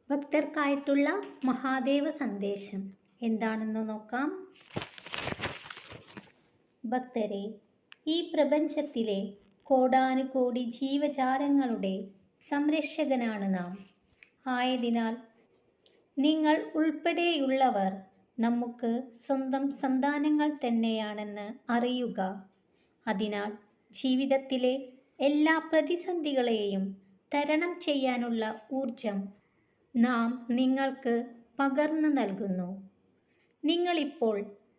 ഭക്തർക്കായിട്ടുള്ള മഹാദേവ സന്ദേശം എന്താണെന്ന് നോക്കാം. ഭക്തരെ, ഈ പ്രപഞ്ചത്തിലെ കോടാനുകോടി ജീവജാലങ്ങളുടെ സംരക്ഷകനാണ് നാം. ആയതിനാൽ നിങ്ങൾ ഉൾപ്പെടെയുള്ളവർ നമുക്ക് സ്വന്തം സന്താനങ്ങൾ തന്നെയാണെന്ന് അറിയുക. അതിനാൽ ജീവിതത്തിലെ എല്ലാ പ്രതിസന്ധികളെയും തരണം ചെയ്യാനുള്ള ഊർജം നാം നിങ്ങൾക്ക് പകർന്നു നൽകുന്നു. നിങ്ങളിപ്പോൾ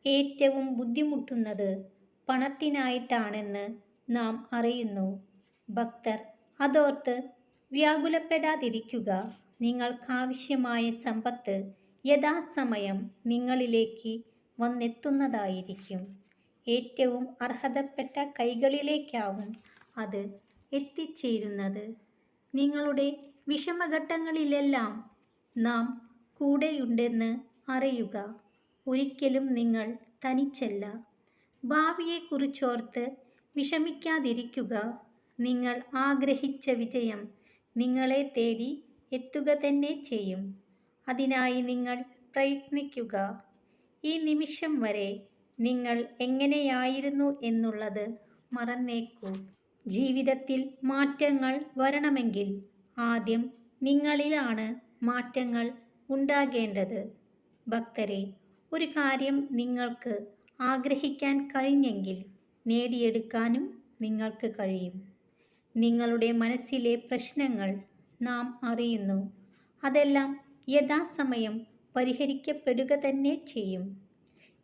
ഏറ്റവും ബുദ്ധിമുട്ടുന്നത് പണത്തിനായിട്ടാണെന്ന് നാം അറിയുന്നു. ഭക്തർ, അതോർത്ത് വ്യാകുലപ്പെടാതിരിക്കുക. നിങ്ങൾക്കാവശ്യമായ സമ്പത്ത് യഥാസമയം നിങ്ങളിലേക്ക് വന്നെത്തുന്നതായിരിക്കും. ഏറ്റവും അർഹതപ്പെട്ട കൈകളിലേക്കാവും അത് എത്തിച്ചേരുന്നത്. നിങ്ങളുടെ വിഷമഘട്ടങ്ങളിലെല്ലാം നാം കൂടെയുണ്ടെന്ന് അറിയുക. ഒരിക്കലും നിങ്ങൾ തനിച്ചല്ല. ഭാവിയെക്കുറിച്ചോർത്ത് വിഷമിക്കാതിരിക്കുക. നിങ്ങൾ ആഗ്രഹിച്ച വിജയം നിങ്ങളെ തേടി എത്തുക തന്നെ ചെയ്യും. അതിനായി നിങ്ങൾ പ്രയത്നിക്കുക. ഈ നിമിഷം വരെ നിങ്ങൾ എങ്ങനെയായിരുന്നു എന്നുള്ളത് മറന്നേക്കൂ. ജീവിതത്തിൽ മാറ്റങ്ങൾ വരണമെങ്കിൽ ആദ്യം നിങ്ങളിലാണ് മാറ്റങ്ങൾ ഉണ്ടാകേണ്ടത്. ഭക്തരെ, ഒരു കാര്യം നിങ്ങൾക്ക് ആഗ്രഹിക്കാൻ കഴിഞ്ഞെങ്കിൽ നേടിയെടുക്കാനും നിങ്ങൾക്ക് കഴിയും. നിങ്ങളുടെ മനസ്സിലെ പ്രശ്നങ്ങൾ നാം അറിയുന്നു. അതെല്ലാം യഥാസമയം പരിഹരിക്കപ്പെടുക തന്നെ ചെയ്യും.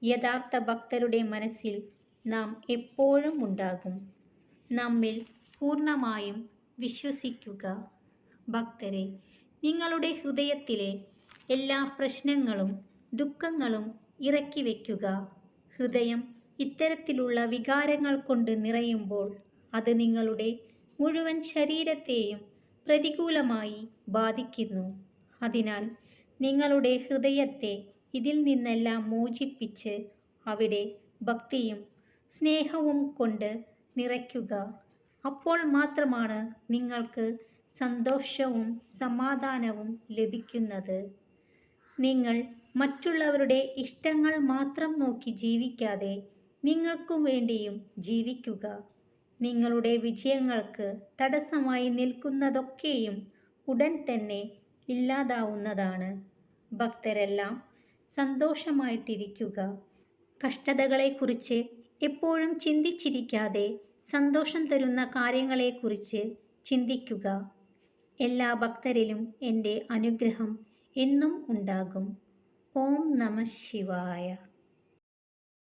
യഥാർത്ഥ ഭക്തരുടെ മനസ്സിൽ നാം എപ്പോഴും ഉണ്ടാകും. നമ്മിൽ പൂർണ്ണമായും വിശ്വസിക്കുക. ഭക്തരെ, നിങ്ങളുടെ ഹൃദയത്തിലെ എല്ലാ പ്രശ്നങ്ങളും ദുഃഖങ്ങളും ഇറക്കി വയ്ക്കുക. ഹൃദയം ഇത്തരത്തിലുള്ള വികാരങ്ങൾ കൊണ്ട് നിറയുമ്പോൾ അത് നിങ്ങളുടെ മുഴുവൻ ശരീരത്തെയും പ്രതികൂലമായി ബാധിക്കുന്നു. അതിനാൽ നിങ്ങളുടെ ഹൃദയത്തെ ഇതിൽ നിന്നെല്ലാം മോചിപ്പിച്ച് അവിടെ ഭക്തിയും സ്നേഹവും കൊണ്ട് നിറയ്ക്കുക. അപ്പോൾ മാത്രമാണ് നിങ്ങൾക്ക് സന്തോഷവും സമാധാനവും ലഭിക്കുന്നത്. നിങ്ങൾ മറ്റുള്ളവരുടെ ഇഷ്ടങ്ങൾ മാത്രം നോക്കി ജീവിക്കാതെ നിങ്ങൾക്കു വേണ്ടിയും ജീവിക്കുക. നിങ്ങളുടെ വിജയങ്ങൾക്ക് തടസ്സമായി നിൽക്കുന്നതൊക്കെയും ഉടൻ തന്നെ ഇല്ലാതാവുന്നതാണ്. ഭക്തരെല്ലാം സന്തോഷമായിട്ടിരിക്കുക. കഷ്ടതകളെക്കുറിച്ച് എപ്പോഴും ചിന്തിച്ചിരിക്കാതെ സന്തോഷം തരുന്ന കാര്യങ്ങളെക്കുറിച്ച് ചിന്തിക്കുക. എല്ലാ ഭക്തരിലും എൻ്റെ അനുഗ്രഹം എന്നും ഉണ്ടാകും. ഓം നമഃ ശിവായ.